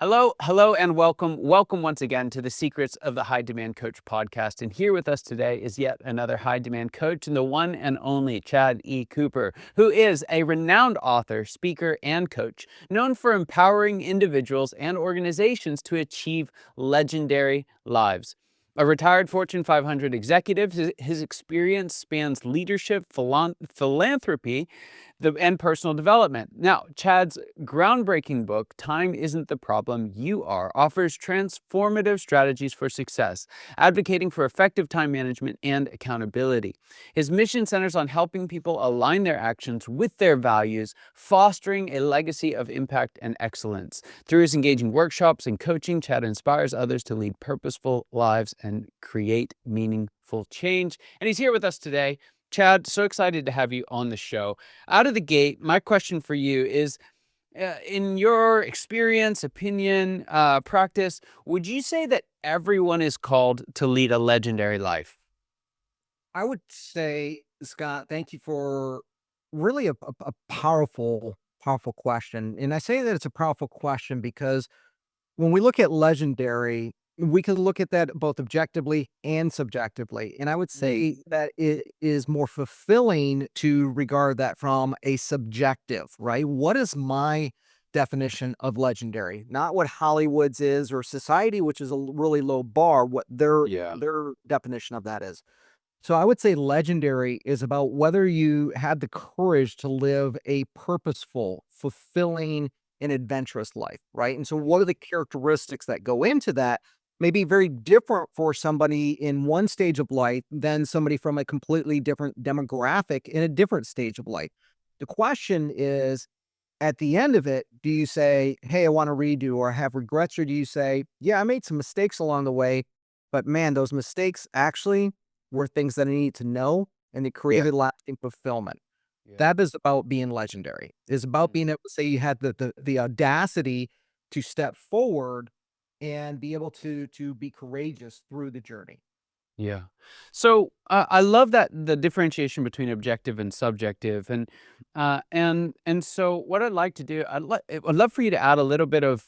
Hello, and welcome. Welcome once again to the Secrets of the High Demand Coach podcast. And here with us today is yet another high demand coach, and the one and only Chad E. Cooper, who is a renowned author, speaker, and coach, known for empowering individuals and organizations to achieve legendary lives. A retired Fortune 500 executive, his experience spans leadership, philanthropy, and personal development. Now, Chad's groundbreaking book, Time Isn't the Problem, You Are, offers transformative strategies for success, advocating for effective time management and accountability. His mission centers on helping people align their actions with their values, fostering a legacy of impact and excellence. Through his engaging workshops and coaching, Chad inspires others to lead purposeful lives and create meaningful change. And he's here with us today. Chad, so excited to have you on the show. Out of the gate, my question for you is, in your experience, opinion, practice, would you say that everyone is called to lead a legendary life? I would say, Scott, thank you for really a powerful question. And I say that it's a powerful question because when we look at legendary, we can look at that both objectively and subjectively. And I would Mm. say that it is more fulfilling to regard that from a subjective, right? What is my definition of legendary? Not what Hollywood's is or society, which is a really low bar, what Yeah. their definition of that is. So I would say legendary is about whether you had the courage to live a purposeful, fulfilling, and adventurous life, right? And so what are the characteristics that go into that may be very different for somebody in one stage of life than somebody from a completely different demographic in a different stage of life. The question is, at the end of it, do you say, hey, I want to redo or have regrets? Or do you say, yeah, I made some mistakes along the way, but man, those mistakes actually were things that I needed to know and it Yeah. created lasting fulfillment. Yeah. That is about being legendary. Is about Mm. being able to say you had the audacity to step forward and be able to be courageous through the journey. Yeah. So I love that the differentiation between objective and subjective, and so what I'd like to do, I'd love for you to add a little bit of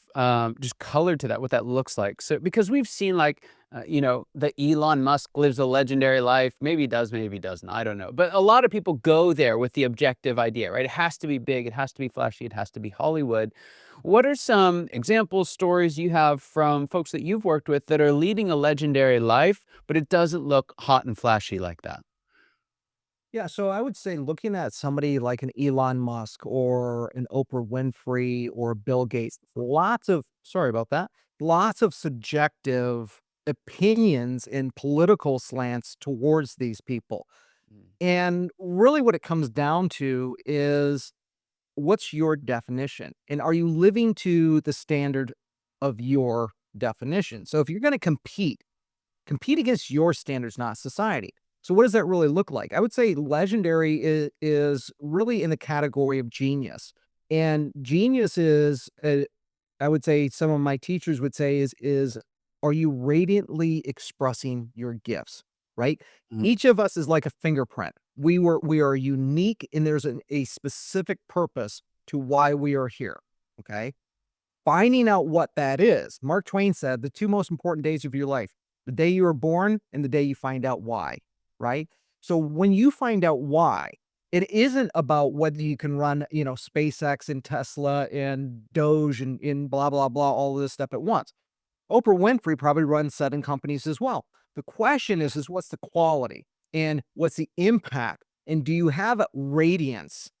just color to that, what that looks like. So because we've seen like the Elon Musk lives a legendary life. Maybe he does, maybe he doesn't. I don't know. But a lot of people go there with the objective idea, right? It has to be big, it has to be flashy, it has to be Hollywood. What are some examples, stories you have from folks that you've worked with that are leading a legendary life, but it doesn't look hot and flashy like that? Yeah, so I would say looking at somebody like an Elon Musk or an Oprah Winfrey or Bill Gates, sorry about that, lots of subjective opinions and political slants towards these people. Mm. And really what it comes down to is what's your definition? And are you living to the standard of your definition? So if you're going to compete against your standards, not society. So what does that really look like? I would say legendary is really in the category of genius. And genius is, I would say some of my teachers would say is are you radiantly expressing your gifts, right? Mm. Each of us is like a fingerprint. We are unique and there's a specific purpose to why we are here. Okay. Finding out what that is. Mark Twain said the two most important days of your life, the day you were born and the day you find out why, right? So when you find out why, it isn't about whether you can run, SpaceX and Tesla and Doge and blah, blah, blah, all of this stuff at once. Oprah Winfrey probably runs 7 companies as well. The question is what's the quality and what's the impact? And do you have a radiance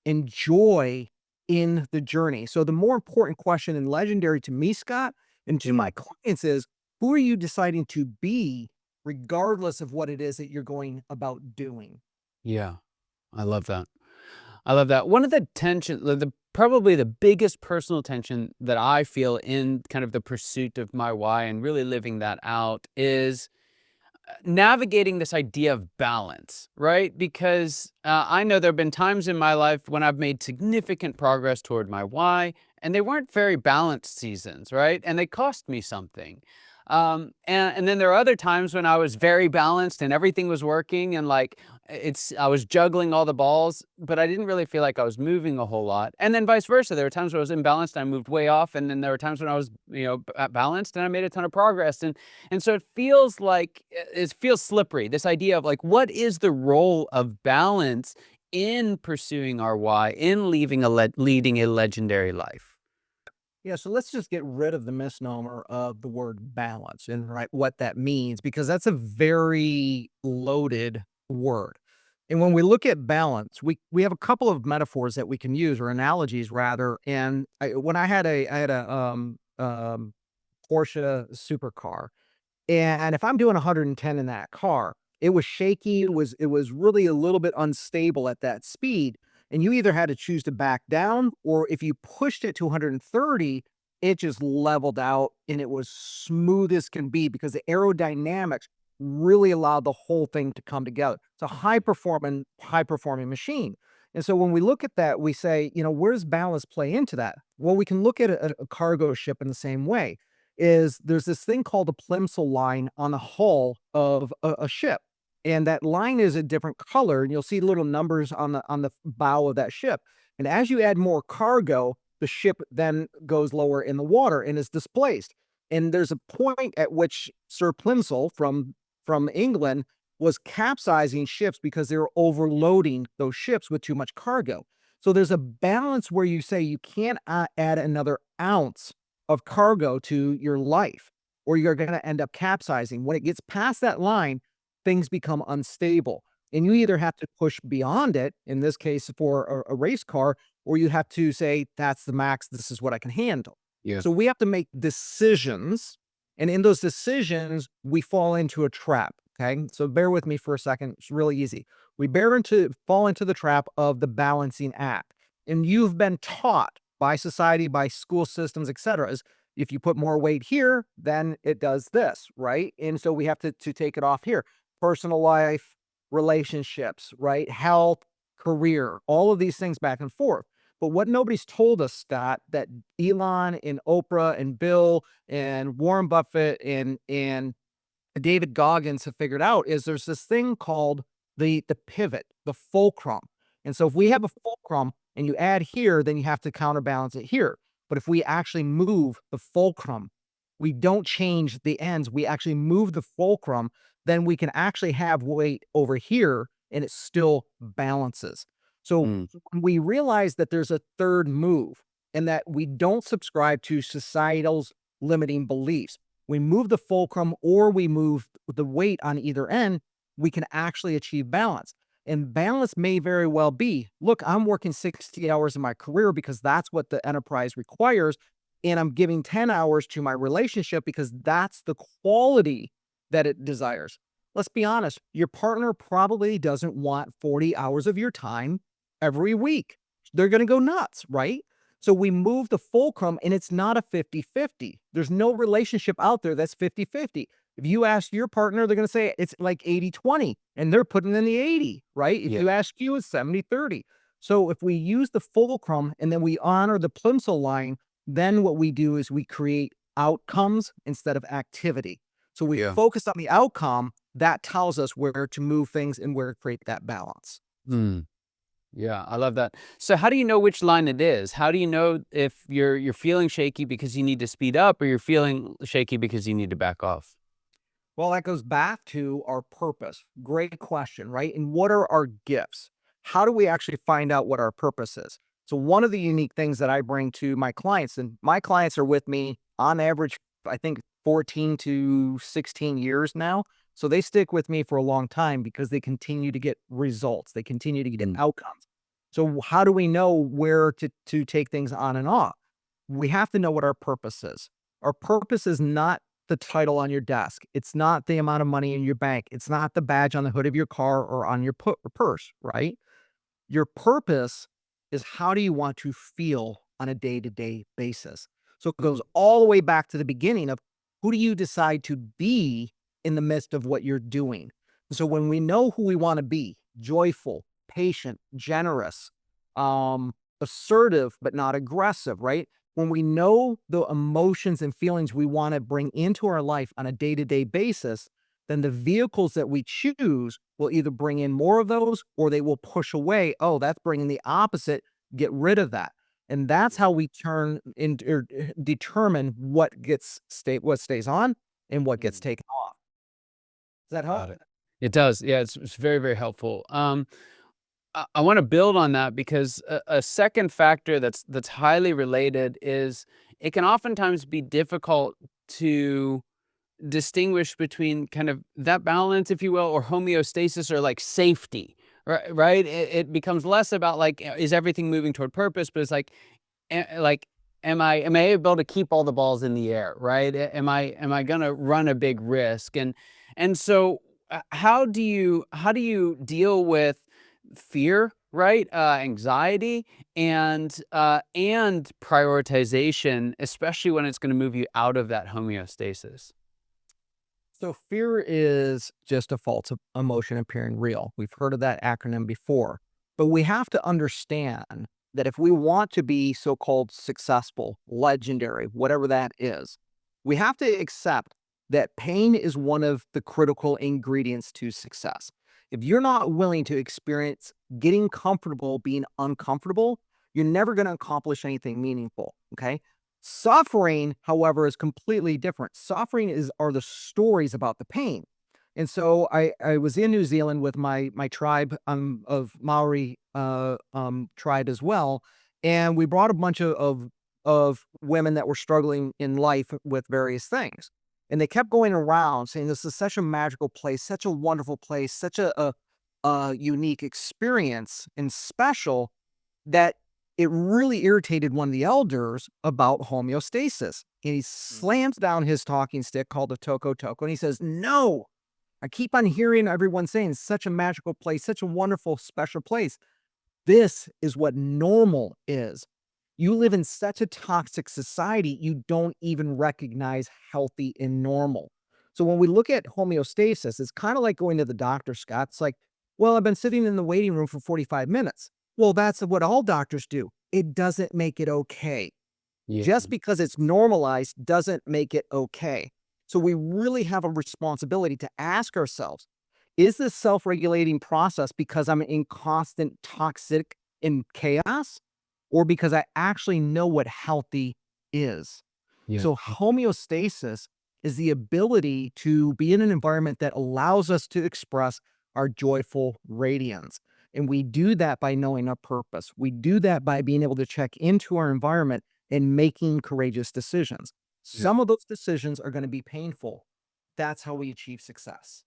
and joy in the journey? So the more important question and legendary to me, Scott, and to my Mm. clients is who are you deciding to be regardless of what it is that you're going about doing? Yeah, I love that. I love that. One of the tension, the probably the biggest personal tension that I feel in kind of the pursuit of my why and really living that out is navigating this idea of balance, right? Because I know there have been times in my life when I've made significant progress toward my why, and they weren't very balanced seasons, right? And they cost me something. And then there are other times when I was very balanced and everything was working, and like I was juggling all the balls, but I didn't really feel like I was moving a whole lot. And then vice versa. There were times when I was imbalanced and I moved way off. And then there were times when I was, balanced and I made a ton of progress. And so it feels like it feels slippery. This idea of like, what is the role of balance in pursuing our why, in leading a legendary life? Yeah, so let's just get rid of the misnomer of the word balance and right what that means, because that's a very loaded word. And when we look at balance, we have a couple of metaphors that we can use, or analogies rather. And when I had a Porsche supercar, and if I'm doing 110 in that car, it was shaky, it was really a little bit unstable at that speed, and you either had to choose to back down, or if you pushed it to 130, it just leveled out and it was smooth as can be because the aerodynamics really allowed the whole thing to come together. It's a high performing machine. And so when we look at that, we say, where does balance play into that? Well, we can look at a cargo ship in the same way. Is there's this thing called a plimsoll line on the hull of a ship, and that line is a different color, and you'll see little numbers on the bow of that ship. And as you add more cargo, the ship then goes lower in the water and is displaced. And there's a point at which Sir Plimsoll from England was capsizing ships because they were overloading those ships with too much cargo. So there's a balance where you say you can't add another ounce of cargo to your life, or you're going to end up capsizing. When it gets past that line, things become unstable. And you either have to push beyond it, in this case for a race car, or you have to say, that's the max, this is what I can handle. Yeah. So we have to make decisions. And in those decisions, we fall into a trap. Okay. So bear with me for a second. It's really easy. We fall into the trap of the balancing act. And you've been taught by society, by school systems, et cetera, is if you put more weight here, then it does this, right? And so we have to take it off here. Personal life, relationships, right? Health, career, all of these things back and forth. But what nobody's told us, Scott, that Elon and Oprah and Bill and Warren Buffett and David Goggins have figured out is there's this thing called the pivot, the fulcrum. And so if we have a fulcrum and you add here, then you have to counterbalance it here. But if we actually move the fulcrum, we don't change the ends, we actually move the fulcrum, then we can actually have weight over here and it still balances. So Mm. when we realize that there's a third move and that we don't subscribe to societal's limiting beliefs, we move the fulcrum or we move the weight on either end, we can actually achieve balance. And balance may very well be, look, I'm working 60 hours in my career because that's what the enterprise requires. And I'm giving 10 hours to my relationship because that's the quality that it desires. Let's be honest, your partner probably doesn't want 40 hours of your time every week. They're going to go nuts, right? So we move the fulcrum and it's not a 50-50. There's no relationship out there that's 50-50. If you ask your partner, they're going to say it's like 80-20 and they're putting in the 80, right? If Yeah. you ask you, it's 70-30. So if we use the fulcrum and then we honor the plimsoll line, then what we do is we create outcomes instead of activity. So we Yeah. focus on the outcome that tells us where to move things and where to create that balance. Mm. Yeah, I love that. So how do you know which line it is? How do you know if you're feeling shaky because you need to speed up, or you're feeling shaky because you need to back off? Well, that goes back to our purpose. Great question, right? And what are our gifts? How do we actually find out what our purpose is? So, one of the unique things that I bring to my clients, and my clients are with me on average, I think 14 to 16 years now. So, they stick with me for a long time because they continue to get results, they continue to get Mm. outcomes. So, how do we know where to take things on and off? We have to know what our purpose is. Our purpose is not the title on your desk. It's not the amount of money in your bank. It's not the badge on the hood of your car or on your purse, right? Your purpose is how do you want to feel on a day-to-day basis? So it goes all the way back to the beginning of who do you decide to be in the midst of what you're doing? So when we know who we want to be, joyful, patient, generous, assertive, but not aggressive, right? when we know the emotions and feelings we want to bring into our life on a day-to-day basis, then the vehicles that we choose will either bring in more of those or they will push away. Oh, that's bringing the opposite. Get rid of that. And that's how we turn in or determine what stays on and what gets Mm. taken off. Does that help? Got it. It does. Yeah, it's very, very helpful. I want to build on that because a second factor that's highly related is it can oftentimes be difficult to distinguish between kind of that balance, if you will, or homeostasis or like safety, right? Right? It becomes less about like is everything moving toward purpose, but it's like am I able to keep all the balls in the air, right? Am I gonna run a big risk? And so how do you deal with fear, right? Anxiety and prioritization, especially when it's going to move you out of that homeostasis. So fear is just a false emotion appearing real. We've heard of that acronym before, but we have to understand that if we want to be so-called successful, legendary, whatever that is, we have to accept that pain is one of the critical ingredients to success. If you're not willing to experience getting comfortable being uncomfortable, you're never going to accomplish anything meaningful. Okay. Suffering, however, is completely different. Suffering are the stories about the pain. And so I was in New Zealand with my tribe of Maori tribe as well, and we brought a bunch of women that were struggling in life with various things, and they kept going around saying this is such a magical place, such a wonderful place, such a unique experience and special that it really irritated one of the elders about homeostasis. And he Mm. slams down his talking stick called a toko toko. And he says, no, I keep on hearing everyone saying it's such a magical place, such a wonderful, special place. This is what normal is. You live in such a toxic society, you don't even recognize healthy and normal. So when we look at homeostasis, it's kind of like going to the doctor, Scott. It's like, well, I've been sitting in the waiting room for 45 minutes. Well, that's what all doctors do. It doesn't make it okay. Yeah. Just because it's normalized doesn't make it okay. So we really have a responsibility to ask ourselves, is this self-regulating process because I'm in constant toxic in chaos or because I actually know what healthy is? Yeah. So homeostasis is the ability to be in an environment that allows us to express our joyful radiance. And we do that by knowing our purpose. We do that by being able to check into our environment and making courageous decisions. Yeah. Some of those decisions are going to be painful. That's how we achieve success.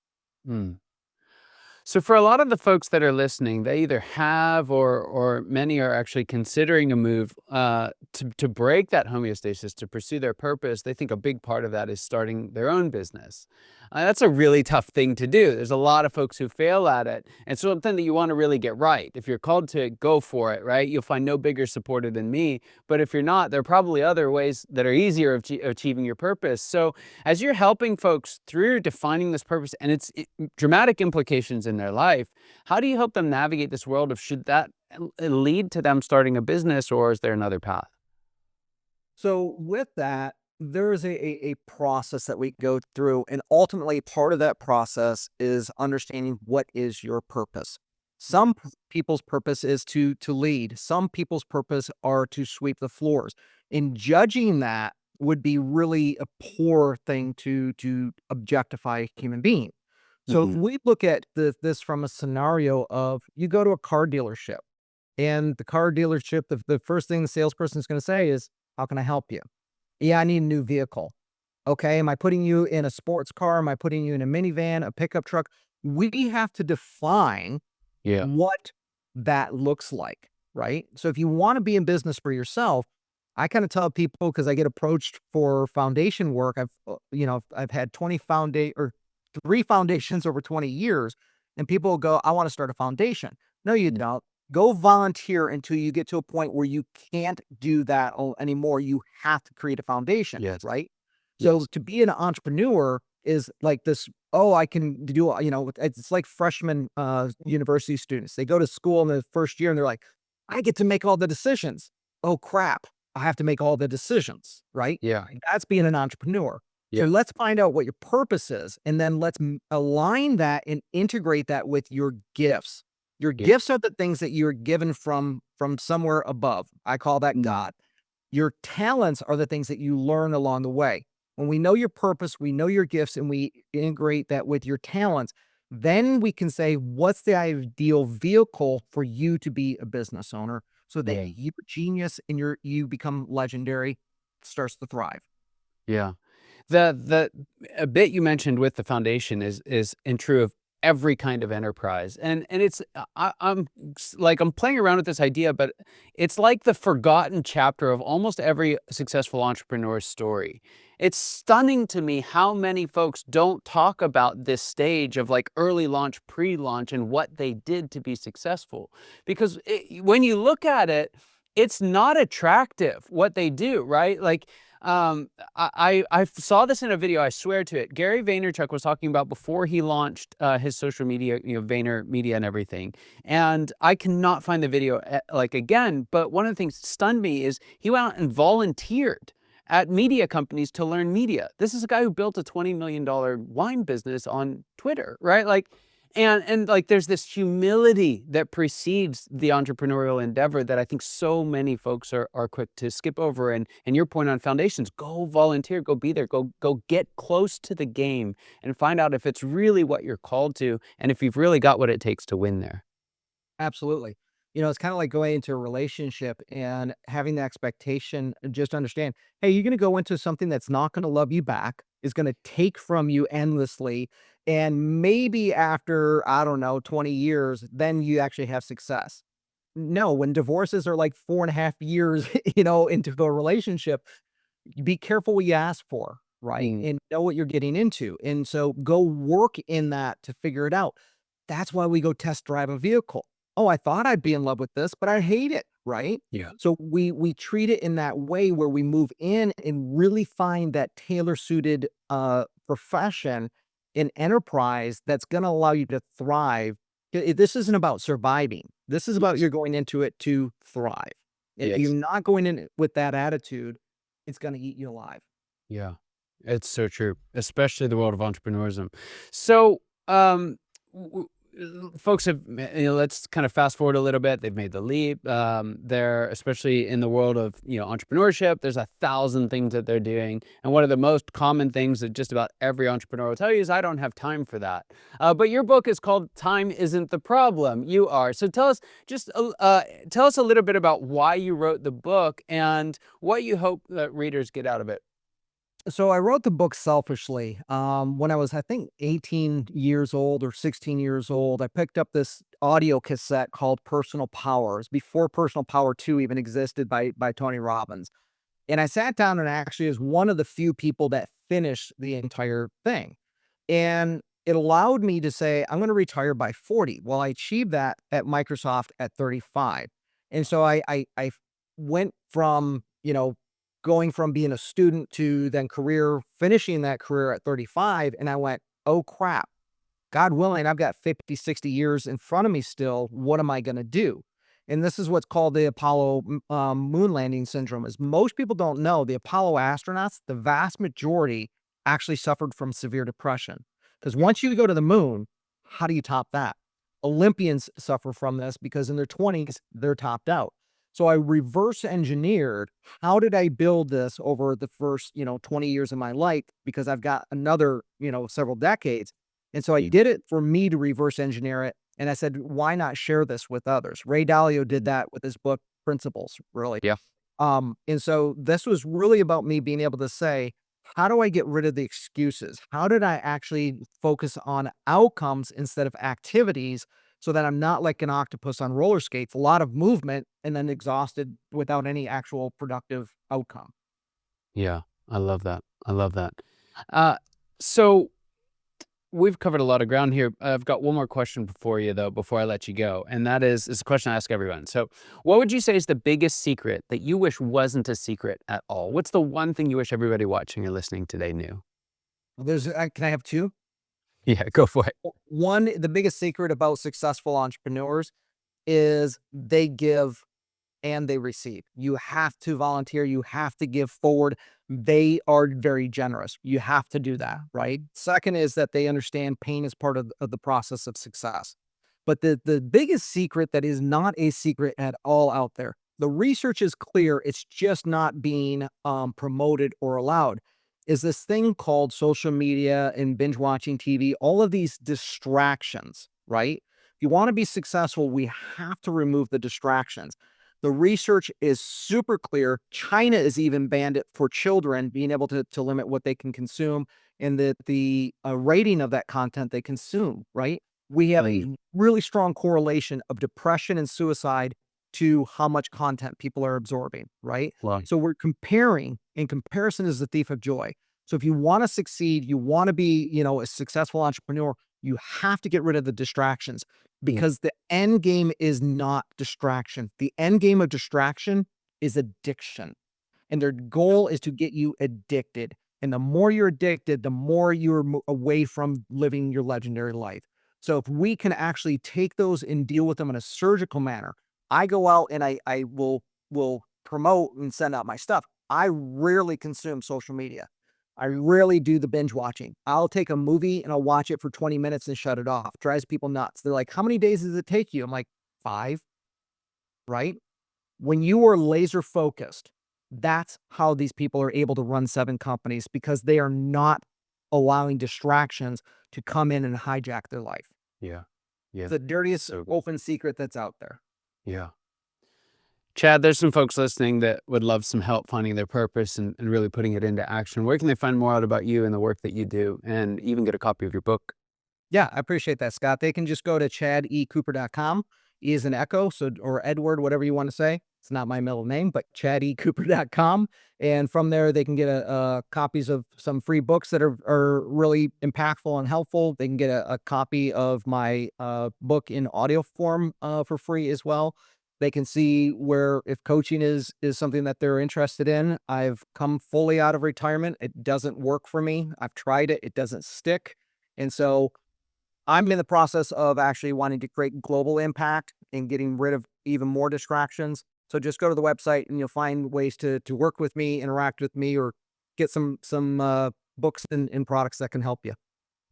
Mm. So for a lot of the folks that are listening, they either have or many are actually considering a move to break that homeostasis to pursue their purpose. They think a big part of that is starting their own business. That's a really tough thing to do. There's a lot of folks who fail at it, and something that you want to really get right. If you're called to it, go for it. Right? You'll find no bigger supporter than me. But if you're not, there are probably other ways that are easier of achieving your purpose. So as you're helping folks through defining this purpose and its dramatic implications in their life, how do you help them navigate this world of should that lead to them starting a business or is there another path? So with that, there is a process that we go through, and ultimately part of that process is understanding what is your purpose. Some people's purpose is to lead. Some people's purpose are to sweep the floors. And judging that would be really a poor thing to objectify a human being. So if Mhm. we look at this from a scenario of you go to a car dealership, and the car dealership, the first thing the salesperson is going to say is, "How can I help you?" Yeah, I need a new vehicle. Okay. Am I putting you in a sports car? Am I putting you in a minivan, a pickup truck? We have to define Yeah. what that looks like, right? So if you want to be in business for yourself, I kind of tell people because I get approached for foundation work. I've had 20 foundation or 3 foundations over 20 years, and people will go, I want to start a foundation. No, you Mm. don't. Go volunteer until you get to a point where you can't do that anymore. You have to create a foundation, Yes. right? So Yes. to be an entrepreneur is like this, oh, I can do, it's like freshman university students. They go to school in the first year and they're like, I get to make all the decisions. Oh, crap. I have to make all the decisions, right? Yeah. That's being an entrepreneur. So Yeah. let's find out what your purpose is, and then let's align that and integrate that with your gifts. Your Yeah. gifts are the things that you're given from somewhere above. I call that God. Your talents are the things that you learn along the way. When we know your purpose, we know your gifts, and we integrate that with your talents, then we can say, what's the ideal vehicle for you to be a business owner so that Yeah. your genius and you become legendary starts to thrive. Yeah. The a bit you mentioned with the foundation is and true of every kind of enterprise, and it's I'm playing around with this idea, but it's like the forgotten chapter of almost every successful entrepreneur's story. It's stunning to me how many folks don't talk about this stage of like early launch, pre-launch, and what they did to be successful, because when you look at it, it's not attractive what they do, right? Like I saw this in a video, I swear to it. Gary Vaynerchuk was talking about before he launched his social media, Vayner Media and everything. And I cannot find the video like again, but one of the things that stunned me is he went out and volunteered at media companies to learn media. This is a guy who built a $20 million wine business on Twitter, right? Like, and like there's this humility that precedes the entrepreneurial endeavor that I think so many folks are quick to skip over. And your point on foundations, go volunteer, go be there, go get close to the game and find out if it's really what you're called to and if you've really got what it takes to win there. Absolutely. It's kind of like going into a relationship and having the expectation, and just understand, hey, you're going to go into something that's not going to love you back, is going to take from you endlessly. And maybe after, I don't know, 20 years, then you actually have success. No, when divorces are like 4.5 years, into a relationship, be careful what you ask for, right? Mm, And know what you're getting into. And so go work in that to figure it out. That's why we go test drive a vehicle. Oh, I thought I'd be in love with this, but I hate it, right? yeah. So we treat it in that way where we move in and really find that tailor-suited profession and enterprise that's going to allow you to thrive. This isn't about surviving. This is about Yes. you're going into it to thrive. You're Yes. not going in with that attitude, it's gonna eat you alive. Yeah. It's so true, especially the world of entrepreneurism. So, folks have, let's kind of fast forward a little bit. They've made the leap. They're especially in the world of entrepreneurship. There's 1,000 things that they're doing, and one of the most common things that just about every entrepreneur will tell you is, "I don't have time for that." But your book is called "Time Isn't the Problem. You Are." So tell us a little bit about why you wrote the book and what you hope that readers get out of it. So I wrote the book selfishly. When I was, I think, 18 years old or 16 years old, I picked up this audio cassette called Personal Powers before Personal Power 2 even existed by Tony Robbins. And I sat down and actually was one of the few people that finished the entire thing. And it allowed me to say, I'm going to retire by 40. Well, I achieved that at Microsoft at 35. And so I went from, going from being a student to then finishing that career at 35. And I went, oh crap, God willing, I've got 50, 60 years in front of me still. What am I going to do? And this is what's called the Apollo moon landing syndrome. Is most people don't know the Apollo astronauts, the vast majority actually suffered from severe depression. Because once you go to the moon, how do you top that? Olympians suffer from this because in their 20s, they're topped out. So I reverse engineered how did I build this over the first, 20 years of my life because I've got another, several decades. And so I Yeah. did it for me to reverse engineer it. And I said, why not share this with others? Ray Dalio did that with his book Principles, really. Yeah. And so this was really about me being able to say, how do I get rid of the excuses? How did I actually focus on outcomes instead of activities so that I'm not like an octopus on roller skates, a lot of movement and then exhausted without any actual productive outcome? Yeah, I love that. I love that. Uh, so we've covered a lot of ground here. I've got one more question for you though, before I let you go, and that is a question I ask everyone. So, what would you say is the biggest secret that you wish wasn't a secret at all? What's the one thing you wish everybody watching or listening today knew? Can I have two? Yeah, go for it. One, the biggest secret about successful entrepreneurs is they give and they receive. You have to volunteer. You have to give forward. They are very generous. You have to do that, right? Second is that they understand pain is part of the process of success. But the biggest secret that is not a secret at all out there, the research is clear. It's just not being promoted or allowed. Is this thing called social media and binge watching TV? All of these distractions, right? If you want to be successful, we have to remove the distractions. The research is super clear. China has even banned it for children, being able to limit what they can consume and the rating of that content they consume, right? We have a really strong correlation of depression and suicide to how much content people are absorbing, right? Wow. So we're comparing, and comparison is the thief of joy. So if you want to succeed, you want to be, a successful entrepreneur, you have to get rid of the distractions because the end game is not distraction. The end game of distraction is addiction. And their goal is to get you addicted. And the more you're addicted, the more you're away from living your legendary life. So if we can actually take those and deal with them in a surgical manner, I go out and I will promote and send out my stuff. I rarely consume social media. I rarely do the binge watching. I'll take a movie and I'll watch it for 20 minutes and shut it off. Drives people nuts. They're like, how many days does it take you? I'm like, 5, right? When you are laser focused, that's how these people are able to run 7 companies because they are not allowing distractions to come in and hijack their life. Yeah. Yeah. It's the dirtiest So good. open secret that's out there. Yeah. Chad, there's some folks listening that would love some help finding their purpose and really putting it into action. Where can they find more out about you and the work that you do and even get a copy of your book? Yeah, I appreciate that, Scott. They can just go to chadecooper.com. E is an echo, or Edward, whatever you want to say. It's not my middle name, but chadecooper.com. And from there, they can get copies of some free books that are really impactful and helpful. They can get a copy of my book in audio form for free as well. They can see where if coaching is something that they're interested in. I've come fully out of retirement. It doesn't work for me. I've tried it. It doesn't stick. And so I'm in the process of actually wanting to create global impact and getting rid of even more distractions. So just go to the website and you'll find ways to work with me, interact with me, or get some books and products that can help you.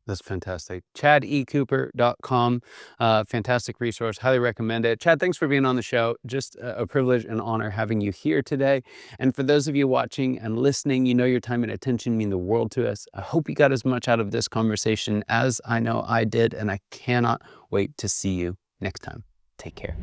That's fantastic. ChadECooper.com. Fantastic resource. Highly recommend it. Chad, thanks for being on the show. Just a privilege and honor having you here today. And for those of you watching and listening, your time and attention mean the world to us. I hope you got as much out of this conversation as I know I did, and I cannot wait to see you next time. Take care.